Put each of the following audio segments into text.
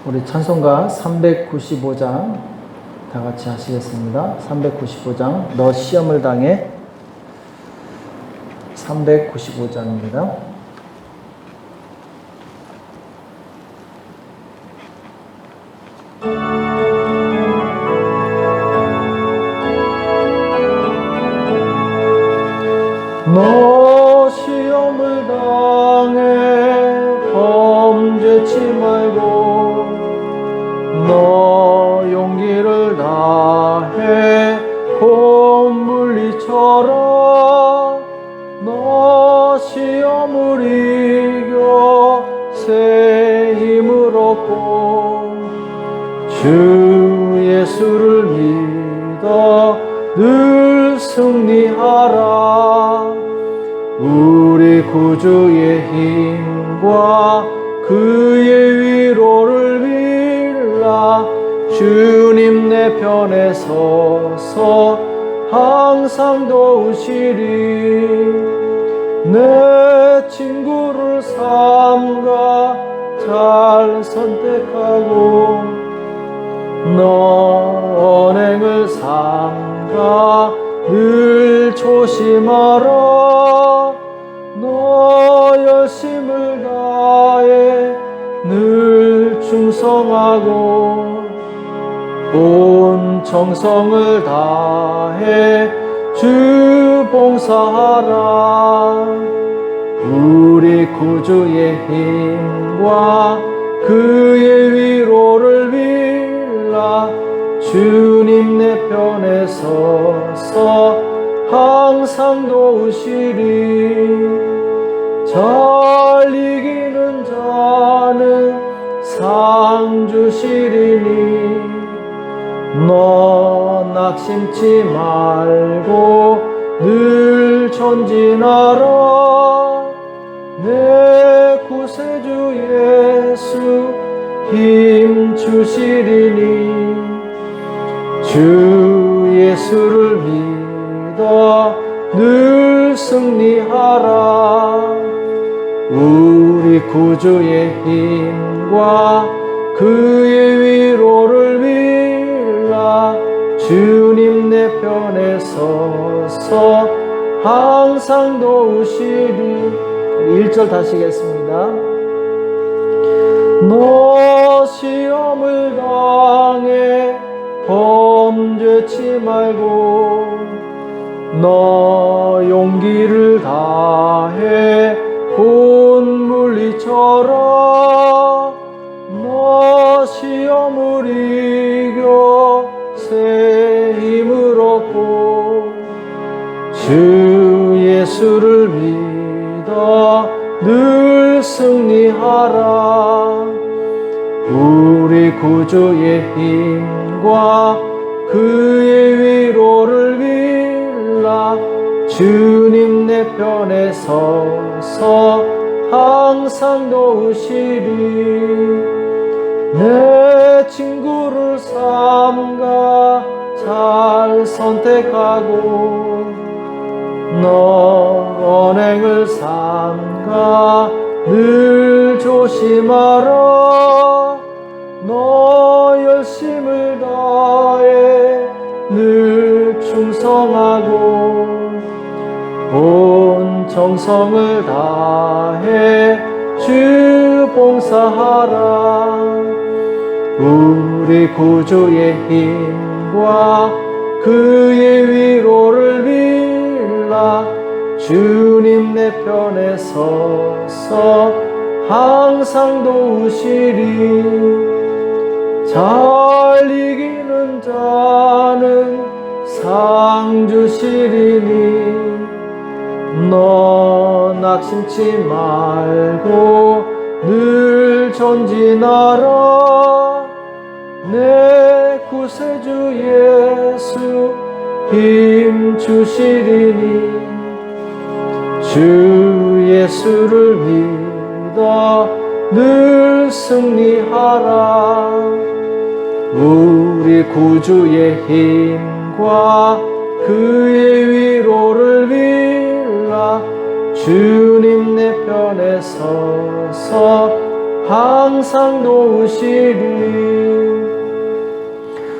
우리 찬송가 395장 다 같이 하시겠습니다. 395장 너 시험을 당해 395장입니다. 너 시험을 당해 범죄치 말고 너 용기를 다해 곧 물리쳐라. 너 시험을 이겨 새 힘을 얻고 주 예수를 믿어 늘 승리하라. 우리 구주의 힘과 그의 위로를 빌라. 주님 내 편에 서서 항상 도우시리. 내 친구를 삼가 잘 선택하고 너 언행을 삼가 늘 조심하라. 너 열심을 다해 늘 충성하고 온 정성을 다해 주 봉사하라. 우리 구주의 힘과 그의 위로를 빌라. 주님 내 편에 서서 항상 도우시리. 잘 이기는 자는 상 주시리니 너 낙심치 말고 늘 전진하라. 내 구세주 예수 힘 주시리니 주 예수를 믿어 늘 승리하라. 우리 구주의 힘과 그의 위로를 빌라. 주님 내 편에 서서 항상 도우시리. 1절 다시겠습니다. 너 시험을 당해 범죄치 말고 너 용기를 다해 곧 물리쳐라. 너 시험을 이겨 새 힘을 얻고 주 예수를 믿어 늘 승리하라. 우리 구주의 힘과 그의 위로를 빌라. 주님 내 편에 서서 항상 도우시리. 내 친구를 삼가 잘 선택하고 너 언행을 삼가 늘 조심하라. 너 열심을 다해 늘 충성하고 온 정성을 다해 주 봉사하라. 우리 구주의 힘과 그의 위로를 빌라. 주님 내 편에 서서 항상 도우시리. 잘 이기는 자는 상 주시리니 너 낙심치 말고 늘 전진하라. 내 구세주 예수 힘 주시리니 주 예수를 믿어 늘 승리하라. 우리 구주의 힘과 그의 위로를 빌라. 주님 내 편에 서서 항상 도우시리.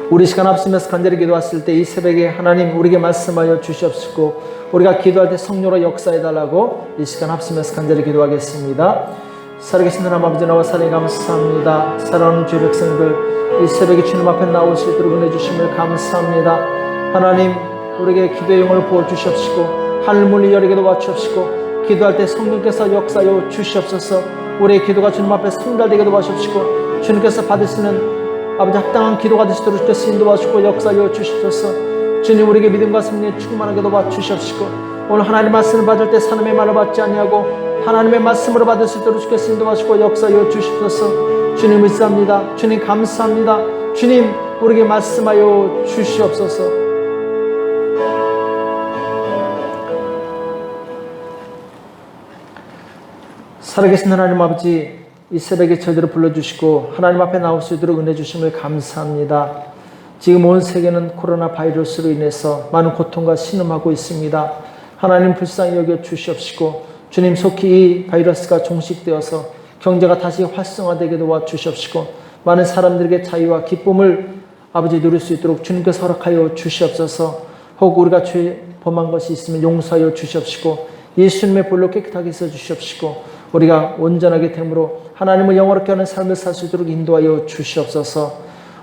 우리 시간 앞서면서 간절히 기도했을 때 이 새벽에 하나님 우리에게 말씀하여 주시옵시고 우리가 기도할 때 성령으로 역사해달라고 이 시간 앞서면서 간절히 기도하겠습니다. 살아계신 하나님 아버지, 나와 사랑에 감사합니다. 사랑하는 주의 백성들, 이 새벽에 주님 앞에 나올 수 있도록 은혜 주심을 감사합니다. 하나님 우리에게 기도의 영을 부어주시옵시고 하늘 문을 열게 도와주옵시고 기도할 때 성령께서 역사하여 주시옵소서. 우리의 기도가 주님 앞에 성달되게 도와주옵시고 주님께서 받으시는 아버지 합당한 기도가 되시도록 주께서 인도하시고 역사하여 주시옵소서. 주님 우리에게 믿음과 승리에 충만하게 도와주시옵시고 오늘 하나님의 말씀을 받을 때 사람의 말을 받지 아니하고 하나님의 말씀으로 받을 수 있도록 주께서 인도하시고 역사하여 주시옵소서. 주님 믿습니다. 주님 감사합니다. 주님 우리에게 말씀하여 주시옵소서. 살아계신 하나님 아버지, 이 새벽에 저희들을 불러주시고 하나님 앞에 나올 수 있도록 은혜 주심을 감사합니다. 지금 온 세계는 코로나 바이러스로 인해서 많은 고통과 신음하고 있습니다. 하나님 불쌍히 여겨 주시옵시고 주님 속히 이 바이러스가 종식되어서 경제가 다시 활성화되게 도와주시옵시고 많은 사람들에게 자유와 기쁨을 아버지 누릴 수 있도록 주님께서 허락하여 주시옵소서. 혹 우리가 죄 범한 것이 있으면 용서하여 주시옵시고 예수님의 볼로 깨끗하게 써 주시옵시고 우리가 온전하게 됨으로 하나님을 영원롭게 하는 삶을 살 수 있도록 인도하여 주시옵소서.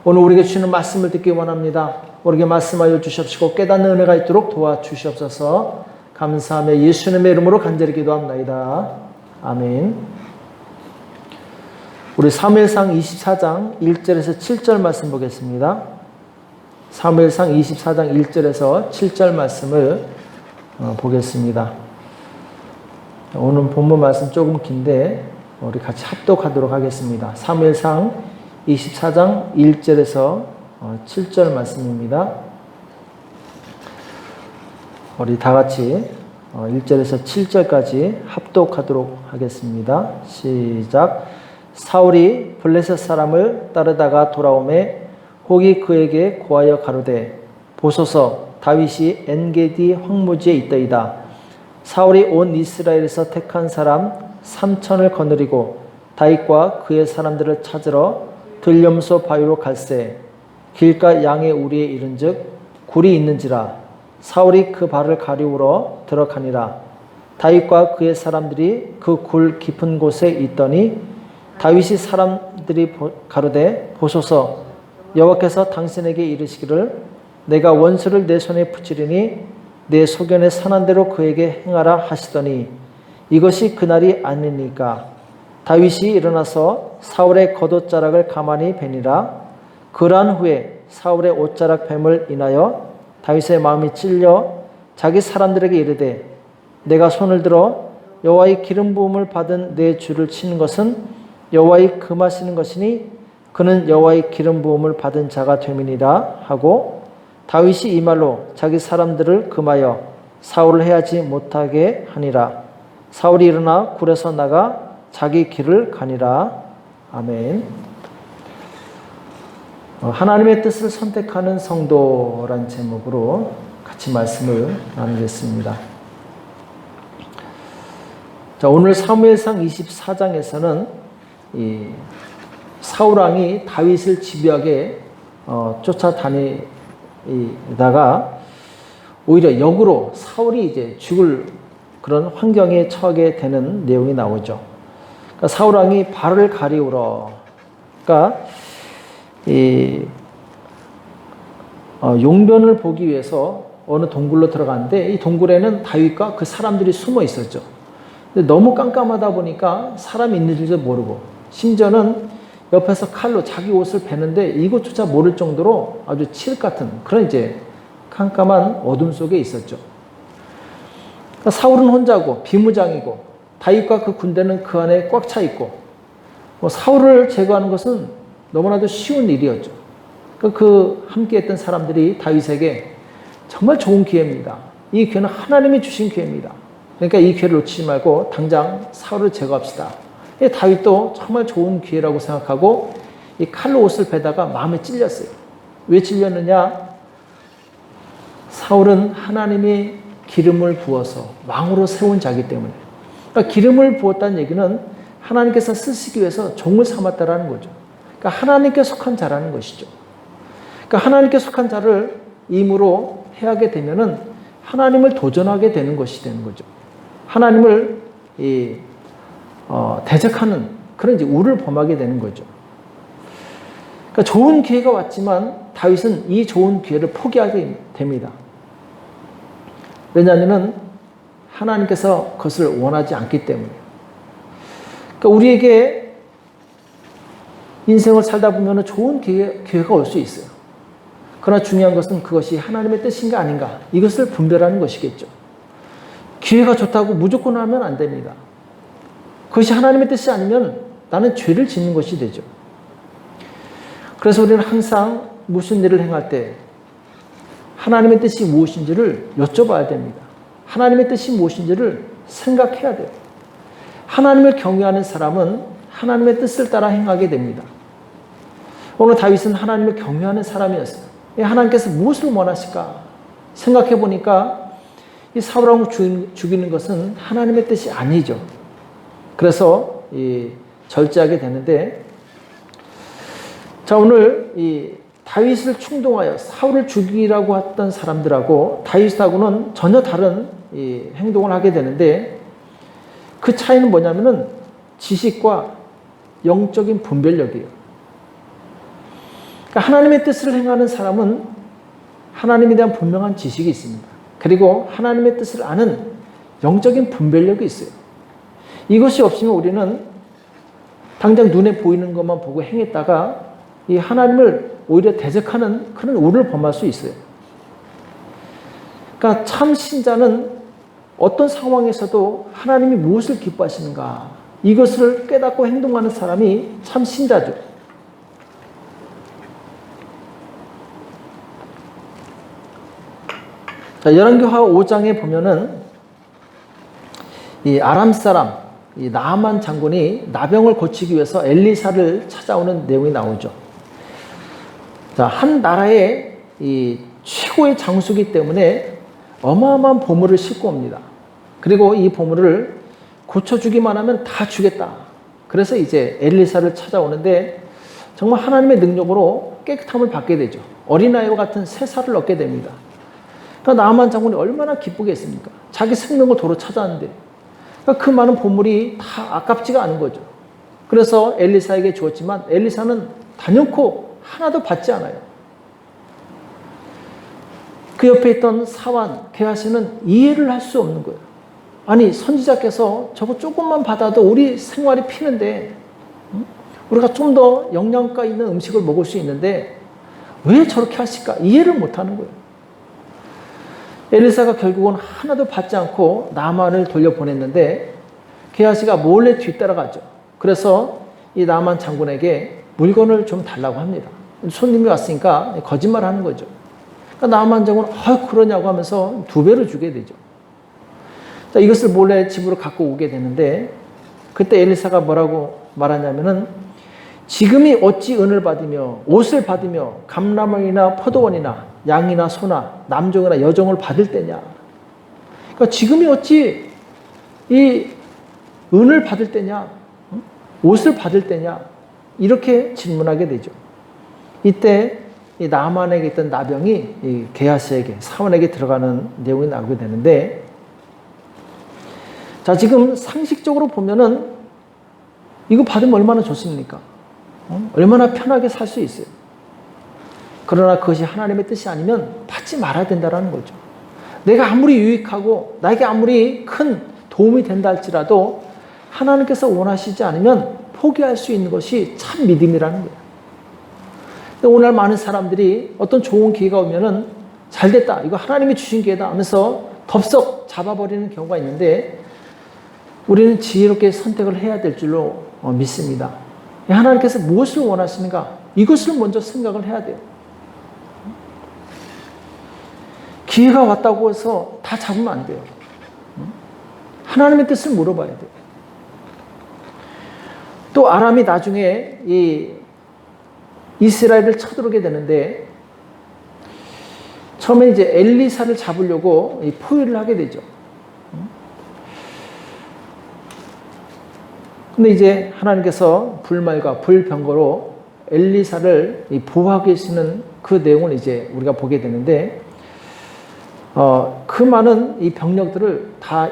오늘 우리에게 주시는 말씀을 듣기 원합니다. 우리에게 말씀하여 주시옵시고 깨닫는 은혜가 있도록 도와주시옵소서. 감사하며 예수님의 이름으로 간절히 기도합나이다. 아멘. 우리 사무엘상 24장 1절에서 7절 말씀 보겠습니다. 사무엘상 24장 1절에서 7절 말씀을 보겠습니다. 오늘 본문 말씀 조금 긴데 우리 같이 합독하도록 하겠습니다. 사무엘상 24장 1절에서 7절 말씀입니다. 우리 다 같이 1절에서 7절까지 합독하도록 하겠습니다. 시작. 사울이 블레셋 사람을 따르다가 돌아오매 혹이 그에게 고하여 가로되 보소서 다윗이 엔게디 황무지에 있더이다. 사울이 온 이스라엘에서 택한 사람 3,000을 거느리고 다윗과 그의 사람들을 찾으러 들염소 바위로 갈새 길가 양의 우리에 이른즉 굴이 있는지라. 사울이 그 발을 가리우러 들어가니라. 다윗과 그의 사람들이 그 굴 깊은 곳에 있더니 다윗이 사람들이 가로되 보소서 여호와께서 당신에게 이르시기를 내가 원수를 내 손에 붙이리니 내 소견에 선한 대로 그에게 행하라 하시더니 이것이 그날이 아니니까. 다윗이 일어나서 사울의 겉옷자락을 가만히 베니라. 그러한 후에 사울의 옷자락 뱀을 인하여 다윗의 마음이 찔려 자기 사람들에게 이르되 내가 손을 들어 여호와의 기름 부음을 받은 내 주를 치는 것은 여호와의 금하시는 것이니 그는 여호와의 기름 부음을 받은 자가 됨이니라 하고 다윗이 이 말로 자기 사람들을 금하여 사울을 해하지 못하게 하니라. 사울이 일어나 굴에서 나가 자기 길을 가니라. 아멘. 하나님의 뜻을 선택하는 성도란 제목으로 같이 말씀을 나누겠습니다. 자, 오늘 사무엘상 24장에서는 이 사울왕이 다윗을 집요하게 쫓아다니다가 오히려 역으로 사울이 이제 죽을 그런 환경에 처하게 되는 내용이 나오죠. 그러니까 사울왕이 발을 가리우러, 그러니까 용변을 보기 위해서 어느 동굴로 들어갔는데 이 동굴에는 다윗과 그 사람들이 숨어 있었죠. 근데 너무 깜깜하다 보니까 사람이 있는지도 모르고 심지어는 옆에서 칼로 자기 옷을 베는데 이것조차 모를 정도로 아주 칠 같은 그런 이제 깜깜한 어둠 속에 있었죠. 그러니까 사울은 혼자고 비무장이고 다윗과 그 군대는 그 안에 꽉 차 있고 사울을 제거하는 것은 너무나도 쉬운 일이었죠. 그 함께했던 사람들이 다윗에게 정말 좋은 기회입니다. 이 기회는 하나님이 주신 기회입니다. 그러니까 이 기회를 놓치지 말고 당장 사울을 제거합시다. 다윗도 정말 좋은 기회라고 생각하고 이 칼로 옷을 베다가 마음에 찔렸어요. 왜 찔렸느냐? 사울은 하나님이 기름을 부어서 왕으로 세운 자기 때문에. 그러니까 기름을 부었다는 얘기는 하나님께서 쓰시기 위해서 종을 삼았다라는 거죠. 그러니까 하나님께 속한 자라는 것이죠. 그러니까 하나님께 속한 자를 임으로 해하게 되면은 하나님을 도전하게 되는 것이 되는 거죠. 하나님을 대적하는 그런 이제 우를 범하게 되는 거죠. 그러니까 좋은 기회가 왔지만 다윗은 이 좋은 기회를 포기하게 됩니다. 왜냐하면 하나님께서 그것을 원하지 않기 때문에. 그러니까 우리에게 인생을 살다 보면 좋은 기회가 올 수 있어요. 그러나 중요한 것은 그것이 하나님의 뜻인가 아닌가 이것을 분별하는 것이겠죠. 기회가 좋다고 무조건 하면 안 됩니다. 그것이 하나님의 뜻이 아니면 나는 죄를 짓는 것이 되죠. 그래서 우리는 항상 무슨 일을 행할 때 하나님의 뜻이 무엇인지를 여쭤봐야 됩니다. 하나님의 뜻이 무엇인지를 생각해야 돼요. 하나님을 경외하는 사람은 하나님의 뜻을 따라 행하게 됩니다. 오늘 다윗은 하나님을 경외하는 사람이었어요. 하나님께서 무엇을 원하실까 생각해 보니까 이 사울왕을 죽이는 것은 하나님의 뜻이 아니죠. 그래서 절제하게 되는데, 자, 오늘 이 다윗을 충동하여 사울을 죽이라고 했던 사람들하고 다윗하고는 전혀 다른 행동을 하게 되는데, 그 차이는 뭐냐면은 지식과 영적인 분별력이에요. 그러니까 하나님의 뜻을 행하는 사람은 하나님에 대한 분명한 지식이 있습니다. 그리고 하나님의 뜻을 아는 영적인 분별력이 있어요. 이것이 없으면 우리는 당장 눈에 보이는 것만 보고 행했다가 이 하나님을 오히려 대적하는 그런 우를 범할 수 있어요. 그러니까 참 신자는 어떤 상황에서도 하나님이 무엇을 기뻐하시는가 이것을 깨닫고 행동하는 사람이 참 신자죠. 자, 열왕기하 5장에 보면은 이 아람 사람 이 나아만 장군이 나병을 고치기 위해서 엘리사를 찾아오는 내용이 나오죠. 자, 한 나라의 이 최고의 장수기 때문에 어마어마한 보물을 싣고 옵니다. 그리고 이 보물을 고쳐주기만 하면 다 주겠다. 그래서 이제 엘리사를 찾아오는데 정말 하나님의 능력으로 깨끗함을 받게 되죠. 어린아이와 같은 새 살을 얻게 됩니다. 그러니까 나아만 장군이 얼마나 기쁘겠습니까? 자기 생명을 도로 찾아왔는데 그러니까 그 많은 보물이 다 아깝지가 않은 거죠. 그래서 엘리사에게 주었지만 엘리사는 단연코 하나도 받지 않아요. 그 옆에 있던 사환, 게하시는 이해를 할 수 없는 거예요. 아니, 선지자께서 저거 조금만 받아도 우리 생활이 피는데 우리가 좀 더 영양가 있는 음식을 먹을 수 있는데 왜 저렇게 하실까? 이해를 못하는 거예요. 엘리사가 결국은 하나도 받지 않고 나만을 돌려보냈는데 게하시가 몰래 뒤따라가죠. 그래서 이 나만 장군에게 물건을 좀 달라고 합니다. 손님이 왔으니까 거짓말하는 거죠. 그러니까 나만 장군은 그러냐고 하면서 2배로 주게 되죠. 자, 이것을 몰래 집으로 갖고 오게 되는데 그때 엘리사가 뭐라고 말하냐면은 지금이 어찌 은을 받으며 옷을 받으며 감람원이나 포도원이나 양이나 소나 남종이나 여종을 받을 때냐. 그러니까 지금이 어찌 이 은을 받을 때냐, 옷을 받을 때냐 이렇게 질문하게 되죠. 이때 이 나만에게 있던 나병이 이 게하시에게 사원에게 들어가는 내용이 나오게 되는데, 자, 지금 상식적으로 보면은 이거 받으면 얼마나 좋습니까? 얼마나 편하게 살 수 있어요. 그러나 그것이 하나님의 뜻이 아니면 받지 말아야 된다는 거죠. 내가 아무리 유익하고 나에게 아무리 큰 도움이 된다 할지라도 하나님께서 원하시지 않으면 포기할 수 있는 것이 참 믿음이라는 거예요. 근데 오늘 많은 사람들이 어떤 좋은 기회가 오면은 잘 됐다, 이거 하나님이 주신 기회다 하면서 덥석 잡아버리는 경우가 있는데 우리는 지혜롭게 선택을 해야 될 줄로 믿습니다. 하나님께서 무엇을 원하시는가 이것을 먼저 생각을 해야 돼요. 기회가 왔다고 해서 다 잡으면 안 돼요. 하나님의 뜻을 물어봐야 돼요. 또 아람이 나중에 이 이스라엘을 쳐들어오게 되는데 처음에 이제 엘리사를 잡으려고 포위를 하게 되죠. 근데 이제 하나님께서 불말과 불병거로 엘리사를 보호하고 계시는 그 내용을 이제 우리가 보게 되는데, 그 많은 이 병력들을 다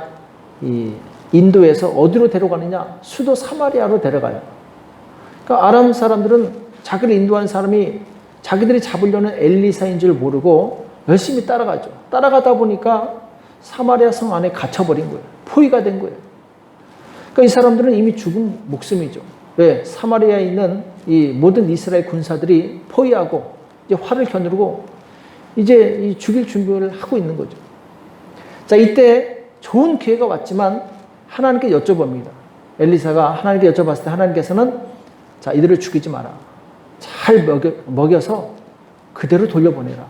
인도에서 어디로 데려가느냐? 수도 사마리아로 데려가요. 그러니까 아람 사람들은 자기를 인도한 사람이 자기들이 잡으려는 엘리사인 줄 모르고 열심히 따라가죠. 따라가다 보니까 사마리아 성 안에 갇혀버린 거예요. 포위가 된 거예요. 그러니까 이 사람들은 이미 죽은 목숨이죠. 왜? 사마리아에 있는 이 모든 이스라엘 군사들이 포위하고 이제 활을 겨누르고 이제 이 죽일 준비를 하고 있는 거죠. 자, 이때 좋은 기회가 왔지만 하나님께 여쭤봅니다. 엘리사가 하나님께 여쭤봤을 때 하나님께서는 자, 이들을 죽이지 마라. 잘 먹여서 그대로 돌려보내라.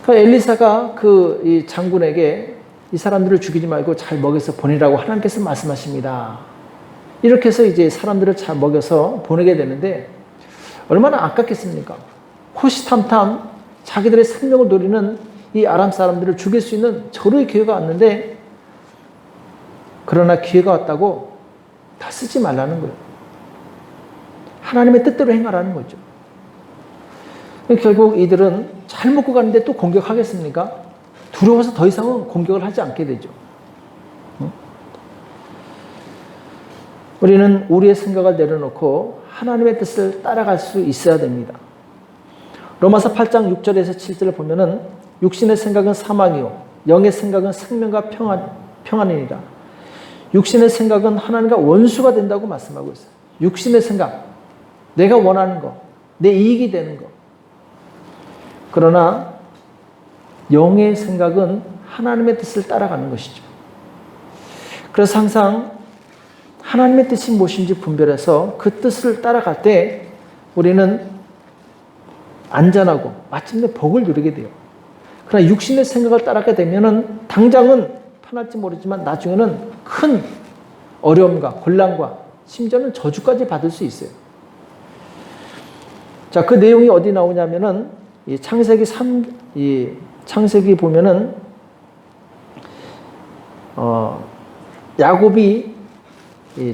그러니까 엘리사가 이 장군에게 이 사람들을 죽이지 말고 잘 먹여서 보내라고 하나님께서 말씀하십니다. 이렇게 해서 이제 사람들을 잘 먹여서 보내게 되는데 얼마나 아깝겠습니까? 호시탐탐 자기들의 생명을 노리는 이 아람 사람들을 죽일 수 있는 절호의 기회가 왔는데, 그러나 기회가 왔다고 다 쓰지 말라는 거예요. 하나님의 뜻대로 행하라는 거죠. 결국 이들은 잘 먹고 가는데 또 공격하겠습니까? 두려워서 더 이상은 공격을 하지 않게 되죠. 우리는 우리의 생각을 내려놓고 하나님의 뜻을 따라갈 수 있어야 됩니다. 로마서 8장 6절에서 7절을 보면은 육신의 생각은 사망이요 영의 생각은 생명과 평안이니라. 육신의 생각은 하나님과 원수가 된다고 말씀하고 있어요. 육신의 생각, 내가 원하는 거, 내 이익이 되는 거. 그러나 영의 생각은 하나님의 뜻을 따라가는 것이죠. 그래서 항상 하나님의 뜻이 무엇인지 분별해서 그 뜻을 따라갈 때 우리는 안전하고 마침내 복을 누리게 돼요. 그러나 육신의 생각을 따라가게 되면은 당장은 편할지 모르지만 나중에는 큰 어려움과 곤란과 심지어는 저주까지 받을 수 있어요. 자, 그 내용이 어디 나오냐면은 이 창세기 보면은 야곱이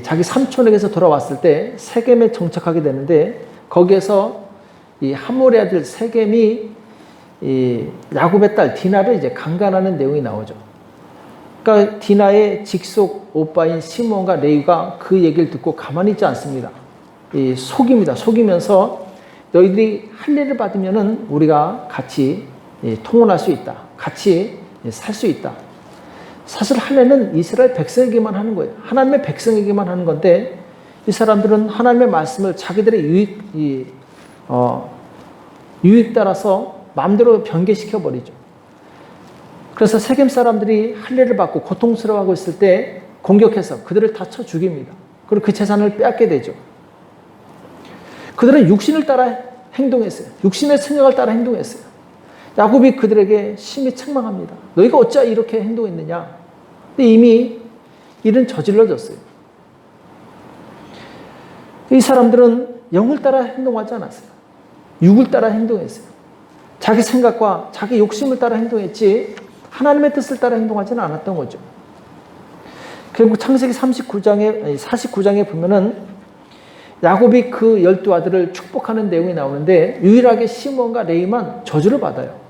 자기 삼촌에게서 돌아왔을 때 세겜에 정착하게 되는데, 거기에서 이 하몰의 아들 세겜이 이 야곱의 딸 디나를 이제 강간하는 내용이 나오죠. 그러니까 디나의 직속 오빠인 시몬과 레위가 그 얘기를 듣고 가만히 있지 않습니다. 속입니다. 속이면서 너희들이 할례를 받으면은 우리가 같이 통혼할 수 있다. 같이 살 수 있다. 사실 할례는 이스라엘 백성에게만 하는 거예요. 하나님의 백성에게만 하는 건데, 이 사람들은 하나님의 말씀을 자기들의 유익 따라서 마음대로 변개시켜 버리죠. 그래서 세겜 사람들이 할례를 받고 고통스러워하고 있을 때 공격해서 그들을 다 쳐 죽입니다. 그리고 그 재산을 빼앗게 되죠. 그들은 육신을 따라 행동했어요. 육신의 생각을 따라 행동했어요. 야곱이 그들에게 심히 책망합니다. 너희가 어찌 이렇게 행동했느냐? 근데 이미 일은 저질러졌어요. 이 사람들은 영을 따라 행동하지 않았어요. 육을 따라 행동했어요. 자기 생각과 자기 욕심을 따라 행동했지 하나님의 뜻을 따라 행동하지는 않았던 거죠. 결국 창세기 49장에 보면은 야곱이 그 12아들을 축복하는 내용이 나오는데 유일하게 시몬과 레위만 저주를 받아요.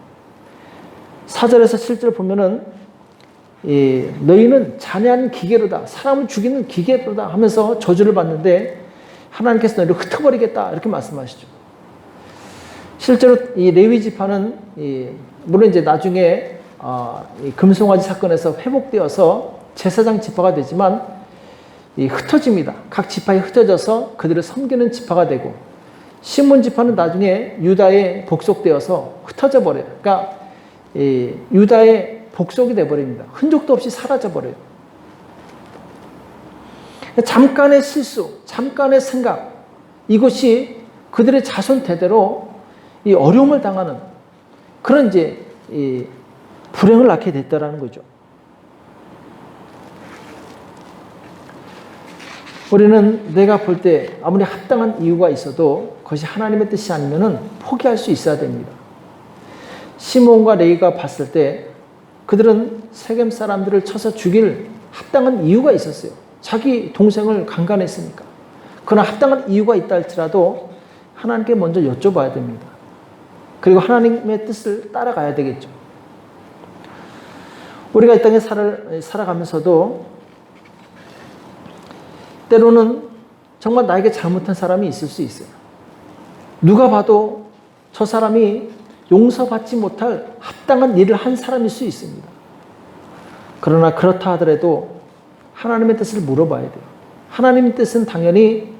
4절에서 7절 보면은 너희는 잔해하는 기계로다, 사람을 죽이는 기계로다 하면서 저주를 받는데 하나님께서 너희를 흩어버리겠다 이렇게 말씀하시죠. 실제로 이 레위 지파는 물론 이제 나중에 금송아지 사건에서 회복되어서 제사장 지파가 되지만 흩어집니다. 각 지파에 흩어져서 그들을 섬기는 지파가 되고, 시몬 지파는 나중에 유다에 복속되어서 흩어져 버려요. 그러니까 유다의 복속이 되어버립니다. 흔적도 없이 사라져 버려요. 잠깐의 실수, 잠깐의 생각, 이것이 그들의 자손 대대로 이 어려움을 당하는 그런 이제 불행을 낳게 됐다라는 거죠. 우리는 내가 볼 때 아무리 합당한 이유가 있어도 그것이 하나님의 뜻이 아니면은 포기할 수 있어야 됩니다. 시몬과 레위가 봤을 때 그들은 세겜 사람들을 쳐서 죽일 합당한 이유가 있었어요. 자기 동생을 강간했으니까. 그러나 합당한 이유가 있다 할지라도 하나님께 먼저 여쭤봐야 됩니다. 그리고 하나님의 뜻을 따라가야 되겠죠. 우리가 이 땅에 살아가면서도 때로는 정말 나에게 잘못한 사람이 있을 수 있어요. 누가 봐도 저 사람이 용서받지 못할 합당한 일을 한 사람일 수 있습니다. 그러나 그렇다 하더라도 하나님의 뜻을 물어봐야 돼요. 하나님의 뜻은 당연히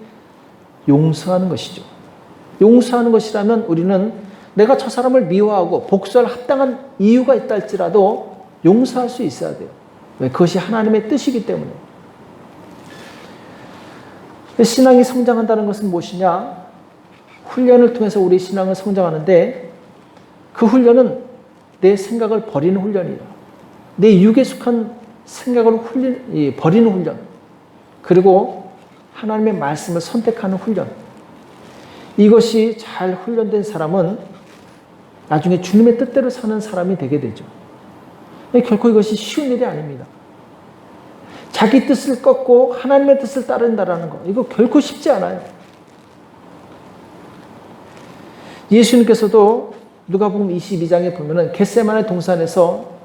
용서하는 것이죠. 용서하는 것이라면 우리는 내가 저 사람을 미워하고 복수할 합당한 이유가 있다 할지라도 용서할 수 있어야 돼요. 왜? 그것이 하나님의 뜻이기 때문에. 신앙이 성장한다는 것은 무엇이냐? 훈련을 통해서 우리 신앙은 성장하는데 그 훈련은 내 생각을 버리는 훈련이에요. 내 육에 속한 생각을 버리는 훈련. 그리고 하나님의 말씀을 선택하는 훈련. 이것이 잘 훈련된 사람은 나중에 주님의 뜻대로 사는 사람이 되게 되죠. 결코 이것이 쉬운 일이 아닙니다. 자기 뜻을 꺾고 하나님의 뜻을 따른다는 거, 이거 결코 쉽지 않아요. 예수님께서도 누가복음 22장에 보면은 겟세마네 동산에서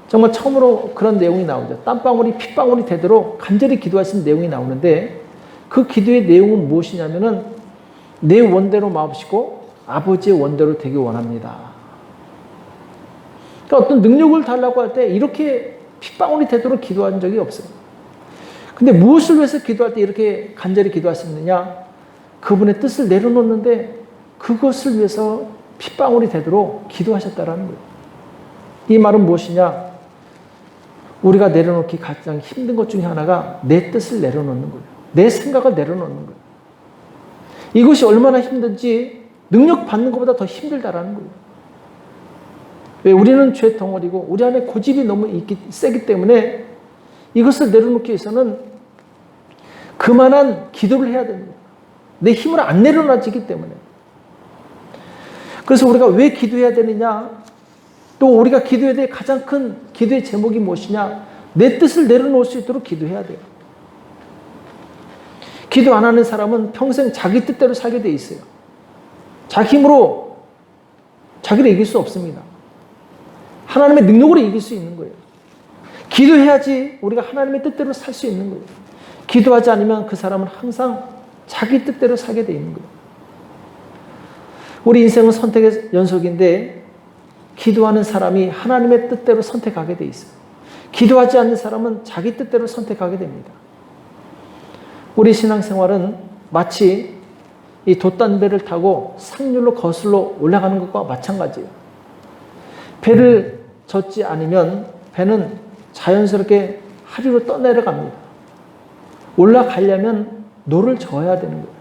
정말 처음으로 그런 내용이 나오죠. 땀방울이 핏방울이 되도록 간절히 기도하신 내용이 나오는데 그 기도의 내용은 무엇이냐면은 내 원대로 마옵시고 아버지의 원대로 되길 원합니다. 그러니까 어떤 능력을 달라고 할 때 이렇게 핏방울이 되도록 기도한 적이 없어요. 근데 무엇을 위해서 기도할 때 이렇게 간절히 기도하셨느냐? 그분의 뜻을 내려놓는데 그것을 위해서 핏방울이 되도록 기도하셨다라는 거예요. 이 말은 무엇이냐? 우리가 내려놓기 가장 힘든 것 중에 하나가 내 뜻을 내려놓는 거예요. 내 생각을 내려놓는 거예요. 이것이 얼마나 힘든지 능력 받는 것보다 더 힘들다라는 거예요. 왜? 우리는 죄 덩어리고 우리 안에 고집이 너무 세기 때문에 이것을 내려놓기 위해서는 그만한 기도를 해야 됩니다. 내 힘을 안 내려놔지기 때문에. 그래서 우리가 왜 기도해야 되느냐? 또 우리가 기도해야 될 가장 큰 기도의 제목이 무엇이냐? 내 뜻을 내려놓을 수 있도록 기도해야 돼요. 기도 안 하는 사람은 평생 자기 뜻대로 살게 돼 있어요. 자기 힘으로 자기를 이길 수 없습니다. 하나님의 능력으로 이길 수 있는 거예요. 기도해야지 우리가 하나님의 뜻대로 살 수 있는 거예요. 기도하지 않으면 그 사람은 항상 자기 뜻대로 살게 돼 있는 거예요. 우리 인생은 선택의 연속인데 기도하는 사람이 하나님의 뜻대로 선택하게 돼 있어요. 기도하지 않는 사람은 자기 뜻대로 선택하게 됩니다. 우리 신앙생활은 마치 이 돛단배를 타고 상률로 거슬러 올라가는 것과 마찬가지예요. 배를 젓지 않으면 배는 자연스럽게 하류로 떠내려갑니다. 올라가려면 노를 저어야 되는 거예요.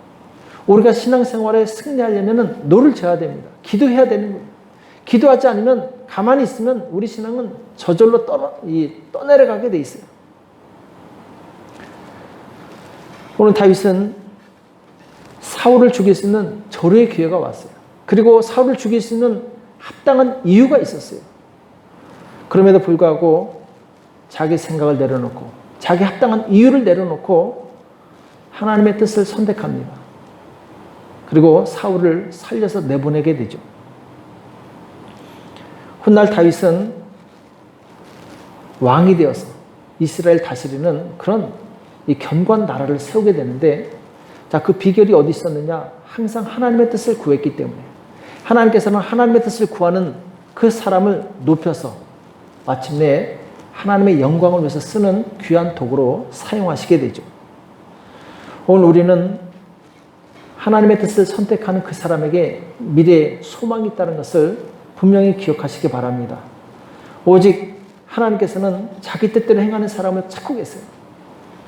우리가 신앙생활에 승리하려면 노를 저어야 됩니다. 기도해야 되는 거예요. 기도하지 않으면 가만히 있으면 우리 신앙은 저절로 떠내려가게 돼 있어요. 오늘 다윗은 사울을 죽일 수 있는 절호의 기회가 왔어요. 그리고 사울을 죽일 수 있는 합당한 이유가 있었어요. 그럼에도 불구하고 자기 생각을 내려놓고 자기 합당한 이유를 내려놓고 하나님의 뜻을 선택합니다. 그리고 사울을 살려서 내보내게 되죠. 훗날 다윗은 왕이 되어서 이스라엘 다스리는 그런 이 견고한 나라를 세우게 되는데, 자, 그 비결이 어디 있었느냐? 항상 하나님의 뜻을 구했기 때문에 하나님께서는 하나님의 뜻을 구하는 그 사람을 높여서 마침내 하나님의 영광을 위해서 쓰는 귀한 도구로 사용하시게 되죠. 오늘 우리는 하나님의 뜻을 선택하는 그 사람에게 미래에 소망이 있다는 것을 분명히 기억하시기 바랍니다. 오직 하나님께서는 자기 뜻대로 행하는 사람을 찾고 계세요.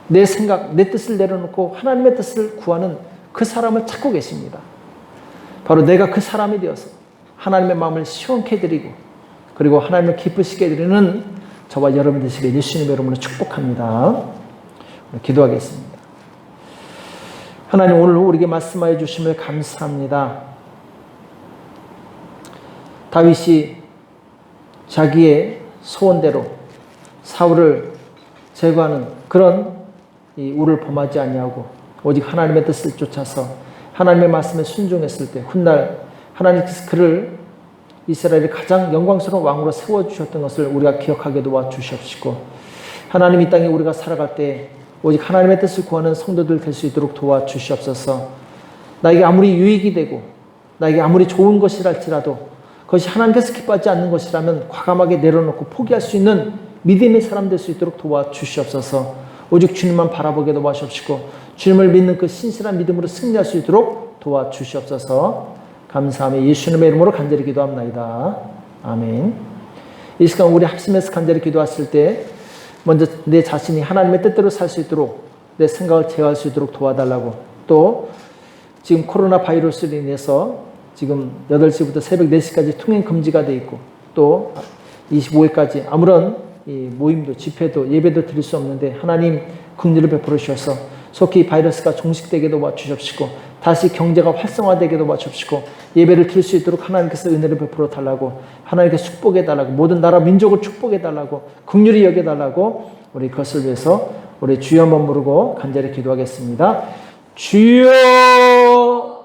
내 생각, 내 뜻을 내려놓고 하나님의 뜻을 구하는 그 사람을 찾고 계십니다. 바로 내가 그 사람이 되어서 하나님의 마음을 시원케 해드리고 그리고 하나님을 기쁘시게 해드리는 저와 여러분 되시길 예수님의 이름으로 축복합니다. 기도하겠습니다. 하나님, 오늘 우리에게 말씀하여 주심을 감사합니다. 다윗이 자기의 소원대로 사울을 제거하는 그런 이 우를 범하지 아니하고 오직 하나님의 뜻을 쫓아서 하나님의 말씀에 순종했을 때 훗날 하나님께서 그를 이스라엘의 가장 영광스러운 왕으로 세워주셨던 것을 우리가 기억하게 도와주시옵시고 하나님 이 땅에 우리가 살아갈 때 오직 하나님의 뜻을 구하는 성도들 될 수 있도록 도와주시옵소서. 나에게 아무리 유익이 되고 나에게 아무리 좋은 것이랄지라도 그것이 하나님께서 기뻐하지 않는 것이라면 과감하게 내려놓고 포기할 수 있는 믿음의 사람 될 수 있도록 도와주시옵소서. 오직 주님만 바라보게 도와주시옵시고 주님을 믿는 그 신실한 믿음으로 승리할 수 있도록 도와주시옵소서. 감사하며 예수님의 이름으로 간절히 기도합나이다. 아멘. 이 시간 우리 합심해서 간절히 기도했을 때 먼저 내 자신이 하나님의 뜻대로 살 수 있도록 내 생각을 제어할 수 있도록 도와달라고, 또 지금 코로나 바이러스로 인해서 지금 8시부터 새벽 4시까지 통행 금지가 되어 있고 또 25일까지 아무런 이 모임도 집회도 예배도 드릴 수 없는데 하나님 긍휼을 베풀어 주셔서 속히 바이러스가 종식되게 도와주십시고 다시 경제가 활성화되게 도와주십시고 예배를 드릴 수 있도록 하나님께서 은혜를 베풀어 달라고, 하나님께서 축복해 달라고, 모든 나라 민족을 축복해 달라고, 긍휼히 여겨 달라고 우리 그것을 위해서 우리 주여 한번 부르고 간절히 기도하겠습니다. 주여